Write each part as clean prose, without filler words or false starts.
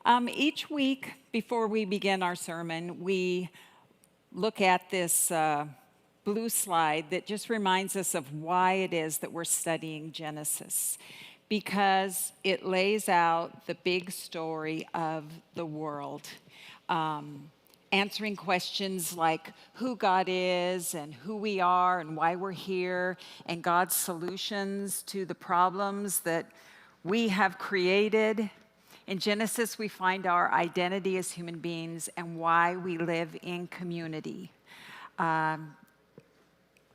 Each week before we begin our sermon, we look at this blue slide that just reminds us of why it is that we're studying Genesis, because it lays out the big story of the world, answering questions like who God is and who we are and why we're here, and God's solutions to the problems that we have created. In Genesis, we find our identity as human beings and why we live in community. I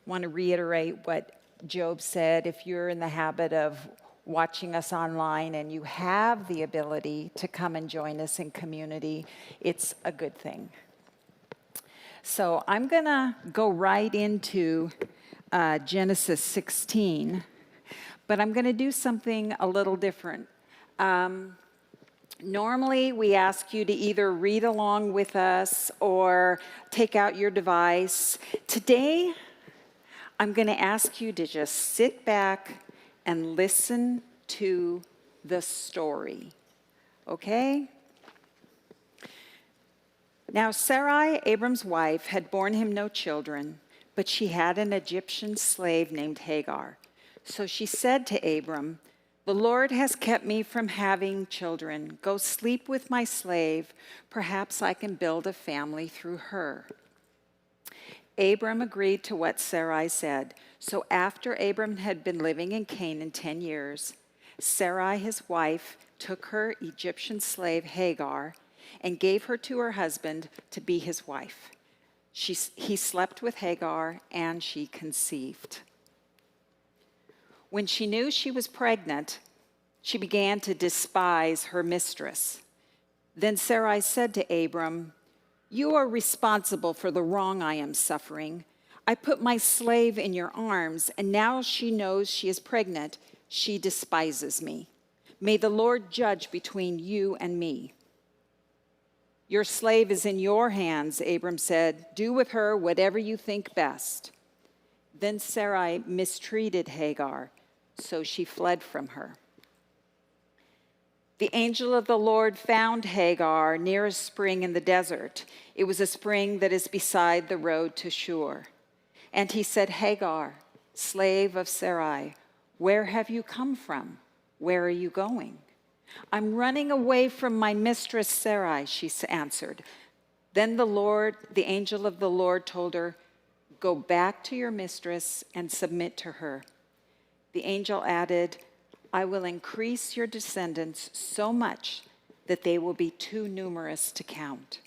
want to reiterate what Job said. If you're in the habit of watching us online and you have the ability to come and join us in community, it's a good thing. So I'm going to go right into Genesis 16, but I'm going to do something a little different. Normally, we ask you to either read along with us or take out your device. Today, I'm going to ask you to just sit back and listen to the story, okay? Now, Sarai, Abram's wife, had borne him no children, but she had an Egyptian slave named Hagar. So she said to Abram, "The Lord has kept me from having children. Go sleep with my slave. Perhaps I can build a family through her." Abram agreed to what Sarai said. So after Abram had been living in Canaan 10 years, Sarai, his wife, took her Egyptian slave Hagar and gave her to her husband to be his wife. He slept with Hagar and she conceived. When she knew she was pregnant, she began to despise her mistress. Then Sarai said to Abram, "You are responsible for the wrong I am suffering. I put my slave in your arms, and now she knows she is pregnant. She despises me. May the Lord judge between you and me." "Your slave is in your hands," Abram said. "Do with her whatever you think best." Then Sarai mistreated Hagar, so she fled from her. The angel of the Lord found Hagar near a spring in the desert. It was a spring that is beside the road to Shur. And he said, "Hagar, slave of Sarai, where have you come from? Where are you going?" "I'm running away from my mistress Sarai," she answered. Then the angel of the Lord told her, "Go back to your mistress and submit to her." The angel added, "I will increase your descendants so much that they will be too numerous to count."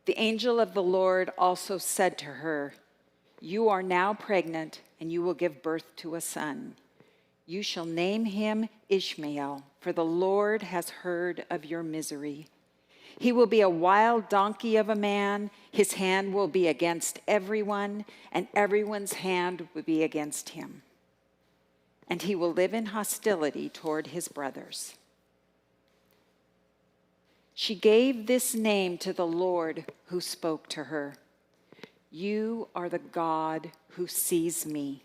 The angel of the Lord also said to her, "You are now pregnant, and you will give birth to a son. You shall name him Ishmael, for the Lord has heard of your misery. He will be a wild donkey of a man. His hand will be against everyone, and everyone's hand will be against him. And he will live in hostility toward his brothers." She gave this name to the Lord who spoke to her, "You are the God who sees me."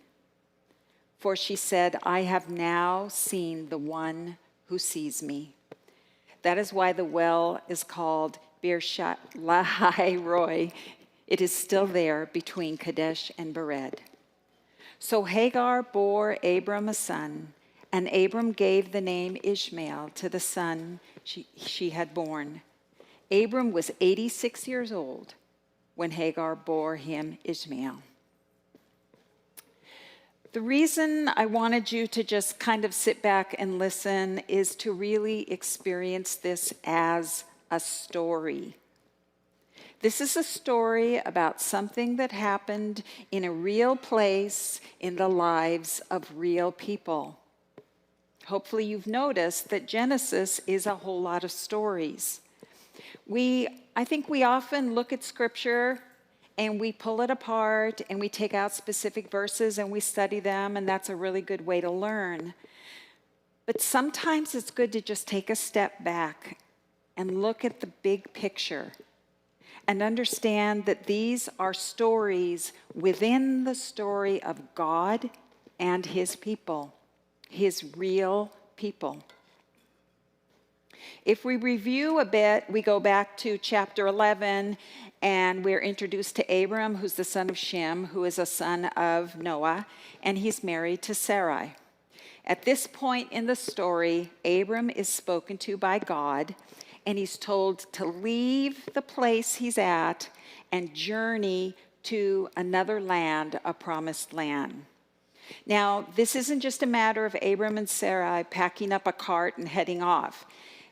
For she said, "I have now seen the one who sees me." That is why the well is called Beer Lahai Roi. It is still there between Kadesh and Bered. So Hagar bore Abram a son, and Abram gave the name Ishmael to the son she had born. Abram was 86 years old when Hagar bore him Ishmael. The reason I wanted you to just kind of sit back and listen is to really experience this as a story. This is a story about something that happened in a real place in the lives of real people. Hopefully you've noticed that Genesis is a whole lot of stories. I think we often look at Scripture and we pull it apart and we take out specific verses and we study them, and that's a really good way to learn. But sometimes it's good to just take a step back and look at the big picture and understand that these are stories within the story of God and his people, his real people. If we review a bit, we go back to chapter 11, and we're introduced to Abram, who's the son of Shem, who is a son of Noah, and he's married to Sarai. At this point in the story, Abram is spoken to by God, and he's told to leave the place he's at and journey to another land, a promised land. Now, this isn't just a matter of Abram and Sarai packing up a cart and heading off.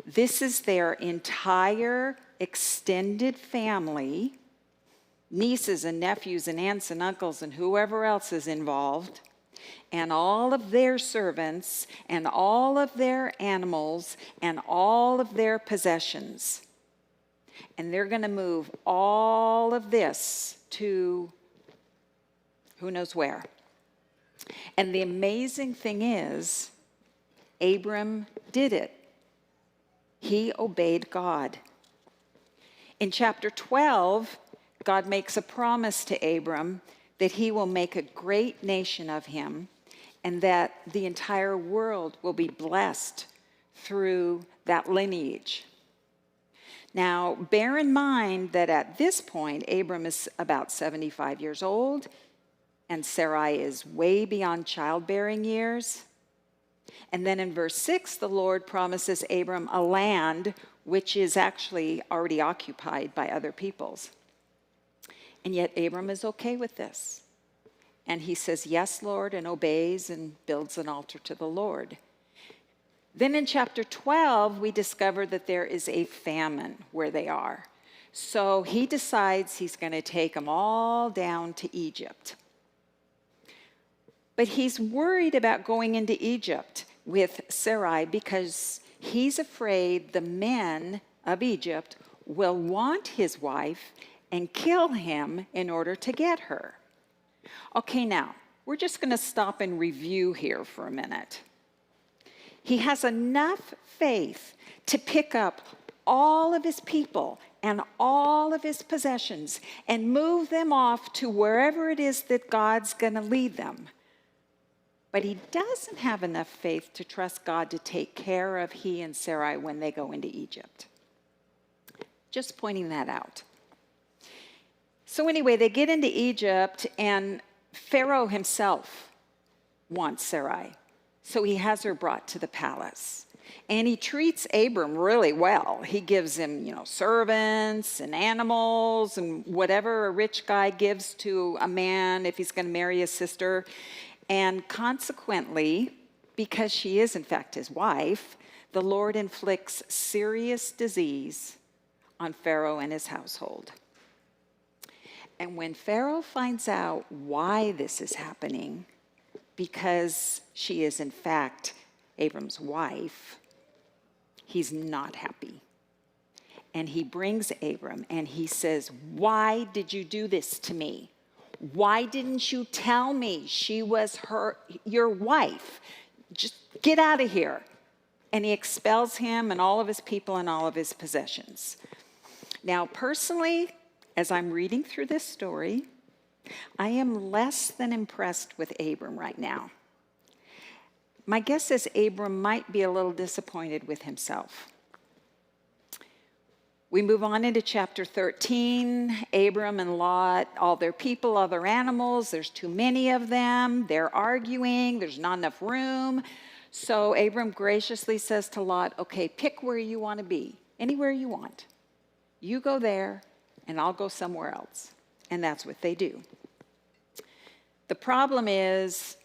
This is their entire extended family, nieces and nephews and aunts and uncles and whoever else is involved, and all of their servants and all of their animals and all of their possessions. And they're going to move all of this to who knows where. And the amazing thing is, Abram did it. He obeyed God. In chapter 12, God makes a promise to Abram that he will make a great nation of him and that the entire world will be blessed through that lineage. Now, bear in mind that at this point, Abram is about 75 years old and Sarai is way beyond childbearing years. And then in verse 6, the Lord promises Abram a land which is actually already occupied by other peoples. And yet Abram is okay with this. And he says, yes, Lord, and obeys and builds an altar to the Lord. Then in chapter 12, we discover that there is a famine where they are. So he decides he's going to take them all down to Egypt. But he's worried about going into Egypt with Sarai because he's afraid the men of Egypt will want his wife and kill him in order to get her. Okay, now, we're just going to stop and review here for a minute. He has enough faith to pick up all of his people and all of his possessions and move them off to wherever it is that God's going to lead them. But he doesn't have enough faith to trust God to take care of he and Sarai when they go into Egypt. Just pointing that out. So anyway, they get into Egypt, and Pharaoh himself wants Sarai. So he has her brought to the palace. And he treats Abram really well. He gives him, servants and animals and whatever a rich guy gives to a man if he's going to marry his sister. And consequently, because she is in fact his wife, the Lord inflicts serious disease on Pharaoh and his household. And when Pharaoh finds out why this is happening, because she is in fact Abram's wife, he's not happy. And he brings Abram and he says, why did you do this to me? Why didn't you tell me she was your wife? Just get out of here. And he expels him and all of his people and all of his possessions. Now, personally, as I'm reading through this story, I am less than impressed with Abram right now. My guess is Abram might be a little disappointed with himself. We move on into chapter 13. Abram and Lot, all their people, all their animals, there's too many of them. They're arguing. There's not enough room. So Abram graciously says to Lot, okay, pick where you want to be, anywhere you want. You go there, and I'll go somewhere else. And that's what they do. The problem is,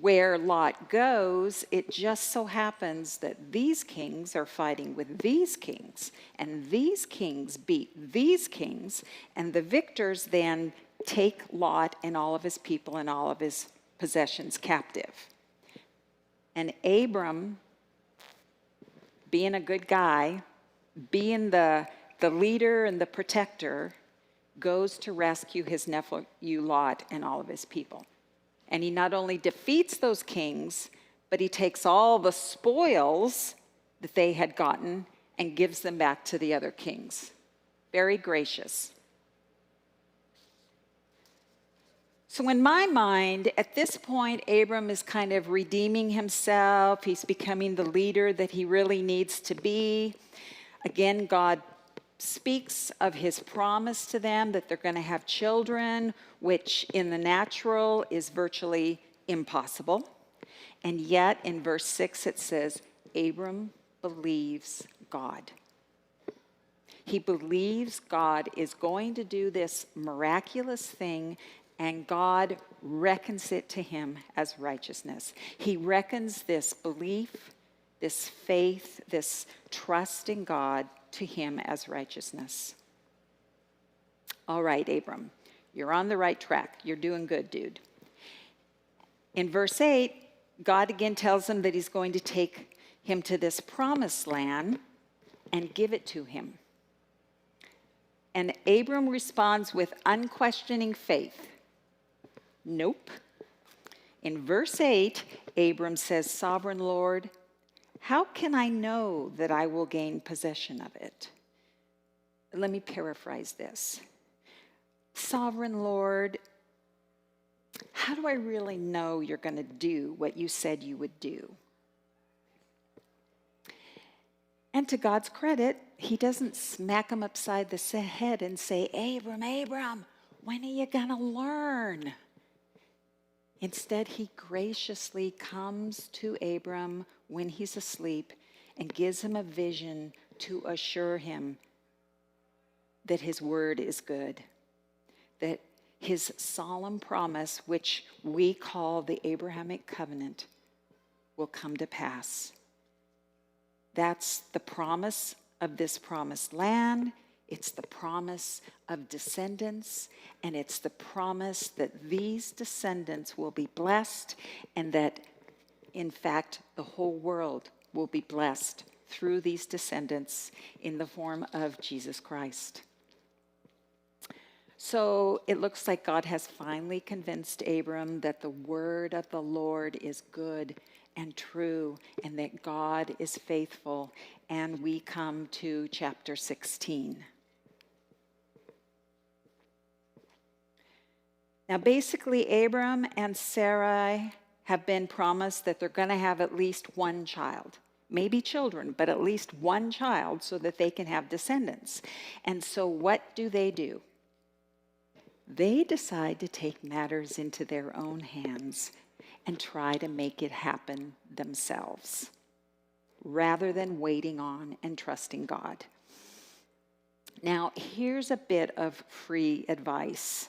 where Lot goes, it just so happens that these kings are fighting with these kings, and these kings beat these kings, and the victors then take Lot and all of his people and all of his possessions captive. And Abram, being a good guy, being the leader and the protector, goes to rescue his nephew Lot and all of his people. And he not only defeats those kings, but he takes all the spoils that they had gotten and gives them back to the other kings. Very gracious. So in my mind, at this point, Abram is kind of redeeming himself. He's becoming the leader that he really needs to be. Again, God speaks of his promise to them that they're going to have children, which in the natural is virtually impossible. And yet in verse 6 it says, Abram believes God. He believes God is going to do this miraculous thing, and God reckons it to him as righteousness. He reckons this belief, this faith, this trust in God to him as righteousness. All right, Abram, you're on the right track. You're doing good, dude. In verse 8, God again tells him that he's going to take him to this promised land and give it to him. And Abram responds with unquestioning faith. Nope. In verse 8, Abram says, Sovereign Lord, how can I know that I will gain possession of it? Let me paraphrase this. Sovereign Lord, how do I really know you're going to do what you said you would do? And to God's credit, he doesn't smack him upside the head and say, Abram, when are you going to learn? Instead, he graciously comes to Abram when he's asleep and gives him a vision to assure him that his word is good, that his solemn promise, which we call the Abrahamic covenant, will come to pass. That's the promise of this promised land. It's the promise of descendants, and it's the promise that these descendants will be blessed, and that, in fact, the whole world will be blessed through these descendants in the form of Jesus Christ. So it looks like God has finally convinced Abram that the word of the Lord is good and true, and that God is faithful. And we come to chapter 16. Now, basically, Abram and Sarai have been promised that they're going to have at least one child. Maybe children, but at least one child so that they can have descendants. And so what do? They decide to take matters into their own hands and try to make it happen themselves, rather than waiting on and trusting God. Now, here's a bit of free advice.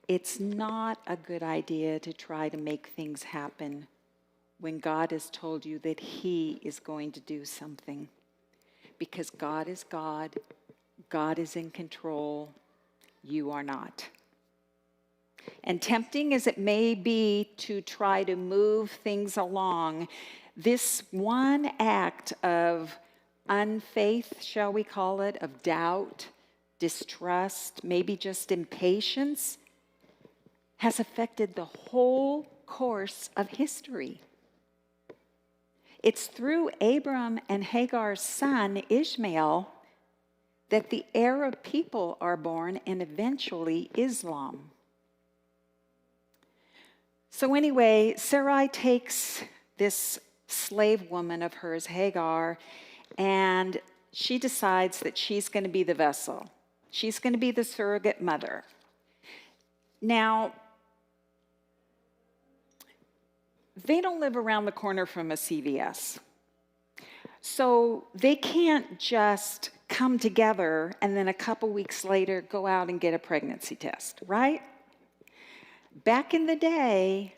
It's not a good idea to try to make things happen when God has told you that he is going to do something. Because God is God, God is in control, you are not. And tempting as it may be to try to move things along, this one act of unfaith, shall we call it, of doubt, distrust, maybe just impatience, has affected the whole course of history. It's through Abram and Hagar's son, Ishmael, that the Arab people are born, and eventually Islam. So anyway, Sarai takes this slave woman of hers, Hagar, and she decides that she's going to be the vessel. She's going to be the surrogate mother. Now, they don't live around the corner from a CVS. So they can't just come together and then a couple weeks later go out and get a pregnancy test, right? Back in the day,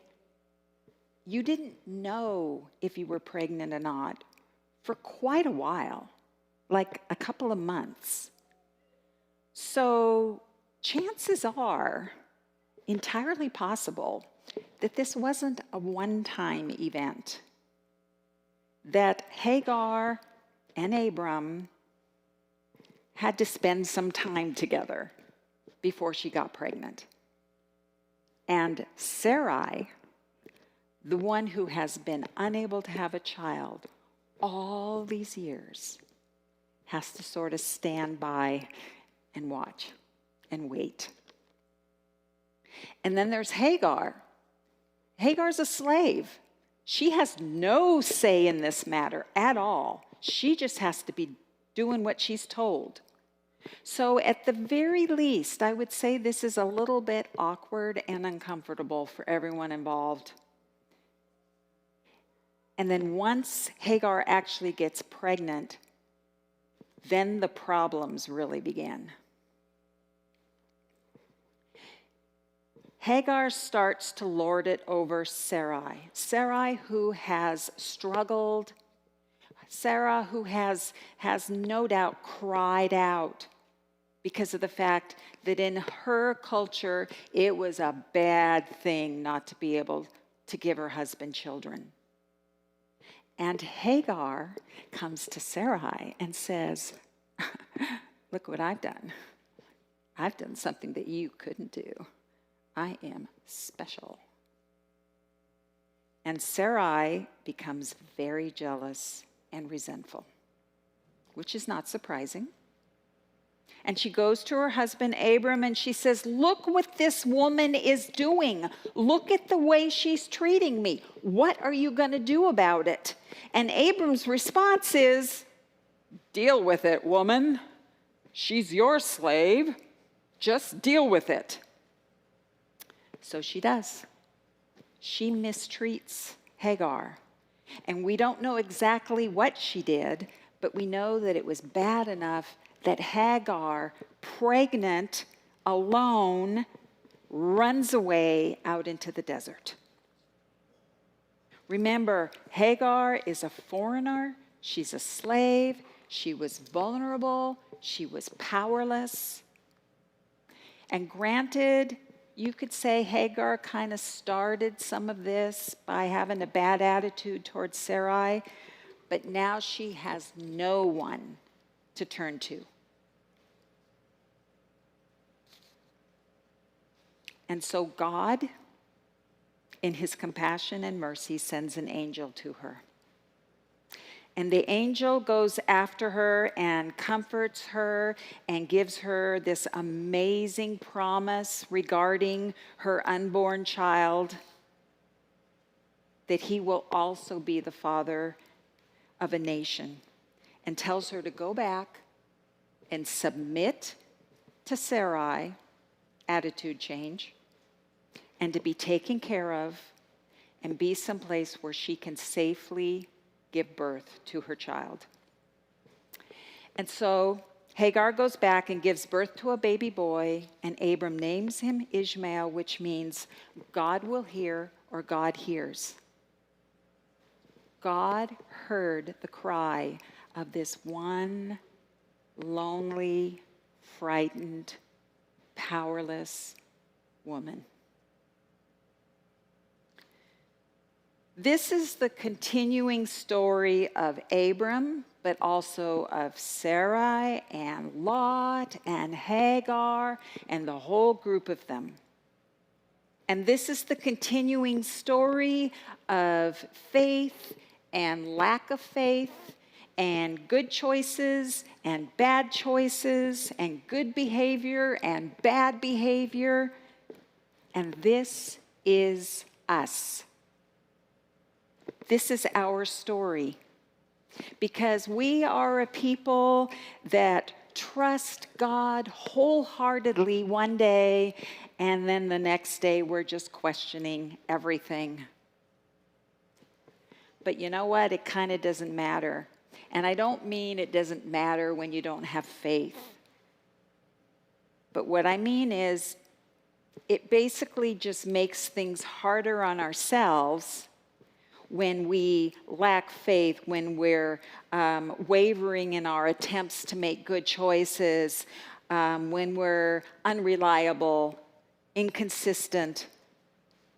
you didn't know if you were pregnant or not for quite a while, like a couple of months. So chances are entirely possible that this wasn't a one-time event, that Hagar and Abram had to spend some time together before she got pregnant. And Sarai, the one who has been unable to have a child all these years, has to sort of stand by and watch and wait. And then there's Hagar. Hagar's a slave. She has no say in this matter at all. She just has to be doing what she's told. So at the very least, I would say this is a little bit awkward and uncomfortable for everyone involved. And then once Hagar actually gets pregnant, then the problems really begin. Hagar starts to lord it over Sarai. Sarai, who has struggled. Sarah, who has no doubt cried out because of the fact that in her culture, it was a bad thing not to be able to give her husband children. And Hagar comes to Sarai and says, look what I've done. I've done something that you couldn't do. I am special. And Sarai becomes very jealous and resentful, which is not surprising. And she goes to her husband Abram and she says, look what this woman is doing. Look at the way she's treating me. What are you going to do about it? And Abram's response is, deal with it, woman. She's your slave. Just deal with it. So she does. She mistreats Hagar. And we don't know exactly what she did, but we know that it was bad enough that Hagar, pregnant, alone, runs away out into the desert. Remember, Hagar is a foreigner. She's a slave. She was vulnerable. She was powerless. And granted, you could say Hagar kind of started some of this by having a bad attitude towards Sarai, but now she has no one to turn to. And so God, in his compassion and mercy, sends an angel to her. And the angel goes after her and comforts her and gives her this amazing promise regarding her unborn child, that he will also be the father of a nation, and tells her to go back and submit to Sarai, attitude change, and to be taken care of and be someplace where she can safely give birth to her child. And so Hagar goes back and gives birth to a baby boy, and Abram names him Ishmael, which means God will hear or God hears. God heard the cry of this one lonely, frightened, powerless woman. This is the continuing story of Abram, but also of Sarai and Lot and Hagar and the whole group of them. And this is the continuing story of faith and lack of faith and good choices and bad choices and good behavior and bad behavior. And this is us. This is our story, because we are a people that trust God wholeheartedly one day, and then the next day we're just questioning everything. But you know what? It kind of doesn't matter. And I don't mean it doesn't matter when you don't have faith. But what I mean is, it basically just makes things harder on ourselves when we lack faith, when we're wavering in our attempts to make good choices, when we're unreliable, inconsistent.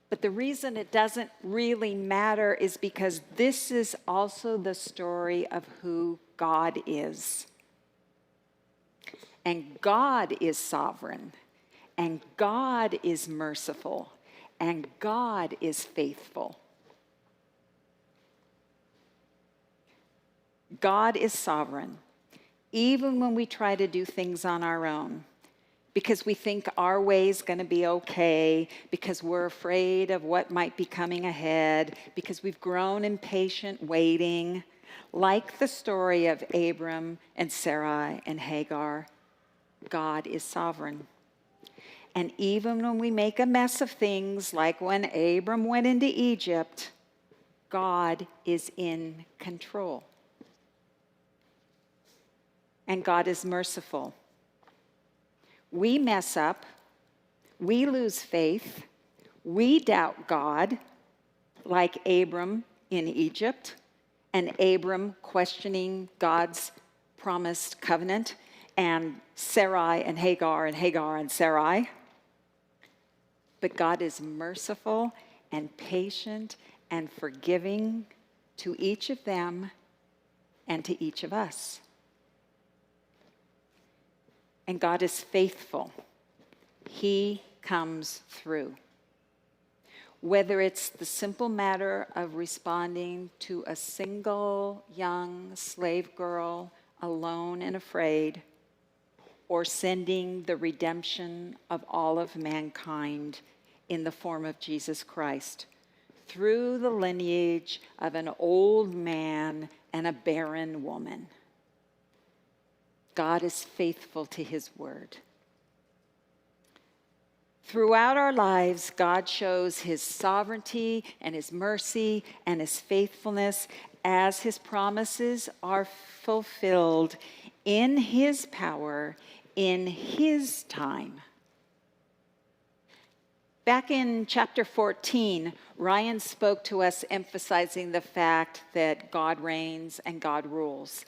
But the reason it doesn't really matter is because this is also the story of who God is. And God is sovereign, and God is merciful, and God is faithful. God is sovereign, even when we try to do things on our own. because we think our way is going to be okay, because we're afraid of what might be coming ahead, because we've grown impatient waiting, like the story of Abram and Sarai and Hagar. God is sovereign. And even when we make a mess of things, like when Abram went into Egypt, God is in control. And God is merciful. We mess up, we lose faith, we doubt God, like Abram in Egypt, and Abram questioning God's promised covenant, and Sarai and Hagar and Sarai. But God is merciful and patient and forgiving to each of them and to each of us. And God is faithful. He comes through. Whether it's the simple matter of responding to a single young slave girl alone and afraid, or sending the redemption of all of mankind in the form of Jesus Christ through the lineage of an old man and a barren woman. God is faithful to his word. Throughout our lives, God shows his sovereignty and his mercy and his faithfulness as his promises are fulfilled in his power, in his time. Back in chapter 14, Ryan spoke to us emphasizing the fact that God reigns and God rules.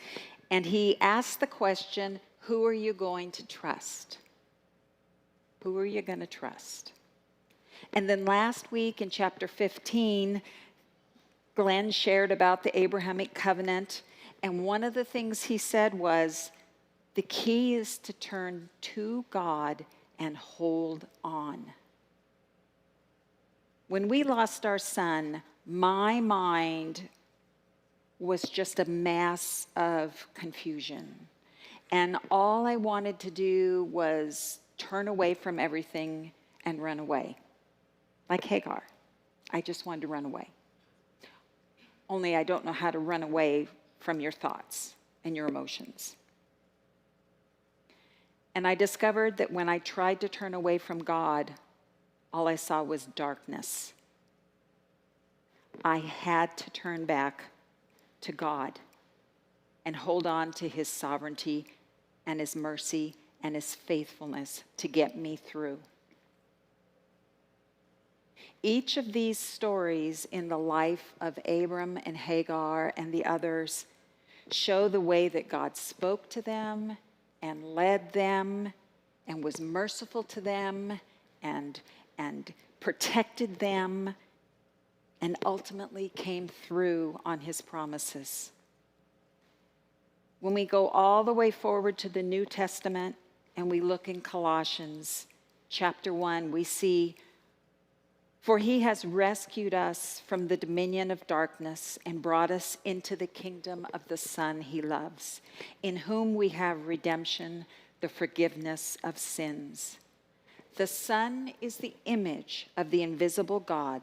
And he asked the question, who are you going to trust? Who are you going to trust? And then last week in chapter 15, Glenn shared about the Abrahamic covenant. And one of the things he said was, the key is to turn to God and hold on. When we lost our son, my mind was just a mass of confusion. And all I wanted to do was turn away from everything and run away. Like Hagar. I just wanted to run away. Only I don't know how to run away from your thoughts and your emotions. And I discovered that when I tried to turn away from God, all I saw was darkness. I had to turn back to God and hold on to his sovereignty and his mercy and his faithfulness to get me through. Each of these stories in the life of Abram and Hagar and the others show the way that God spoke to them and led them and was merciful to them and protected them and ultimately came through on his promises. When we go all the way forward to the New Testament and we look in Colossians chapter 1, we see, for he has rescued us from the dominion of darkness and brought us into the kingdom of the Son he loves, in whom we have redemption, the forgiveness of sins. The Son is the image of the invisible God,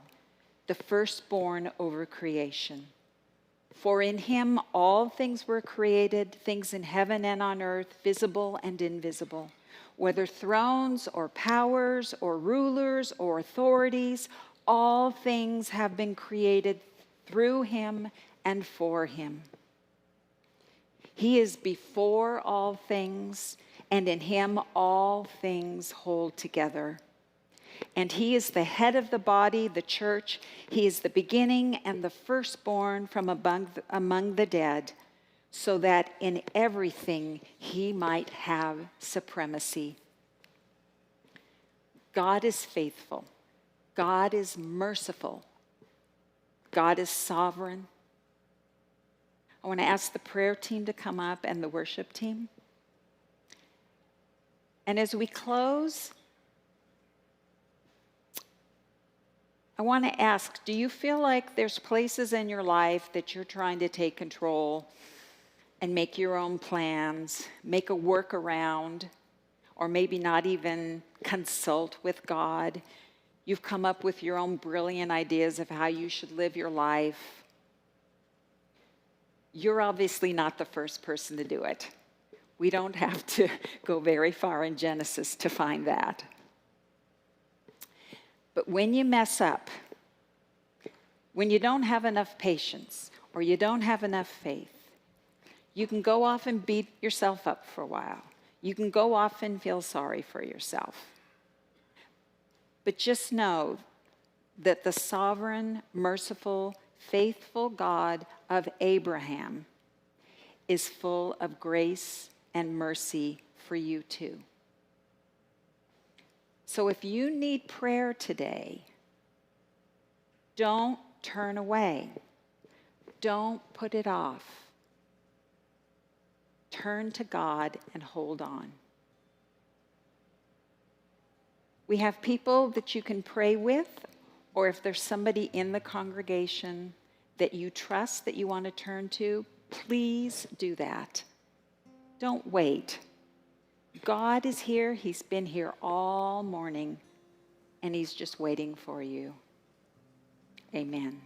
the firstborn over creation. For in him all things were created, things in heaven and on earth, visible and invisible, whether thrones or powers or rulers or authorities, all things have been created through him and for him. He is before all things, and in him all things hold together. And he is the head of the body, the church. He is the beginning and the firstborn from among the dead, so that in everything he might have supremacy. God is faithful. God is merciful. God is sovereign. I want to ask the prayer team to come up and the worship team. And as we close, I want to ask, do you feel like there's places in your life that you're trying to take control and make your own plans, make a workaround, or maybe not even consult with God. You've come up with your own brilliant ideas of how you should live your life. You're obviously not the first person to do it. We don't have to go very far in Genesis to find that. But when you mess up, when you don't have enough patience or you don't have enough faith, you can go off and beat yourself up for a while. You can go off and feel sorry for yourself. But just know that the sovereign, merciful, faithful God of Abraham is full of grace and mercy for you too. So if you need prayer today, don't turn away. Don't put it off. Turn to God and hold on. We have people that you can pray with, or if there's somebody in the congregation that you trust that you want to turn to, please do that. Don't wait. God is here. He's been here all morning, and he's just waiting for you. Amen.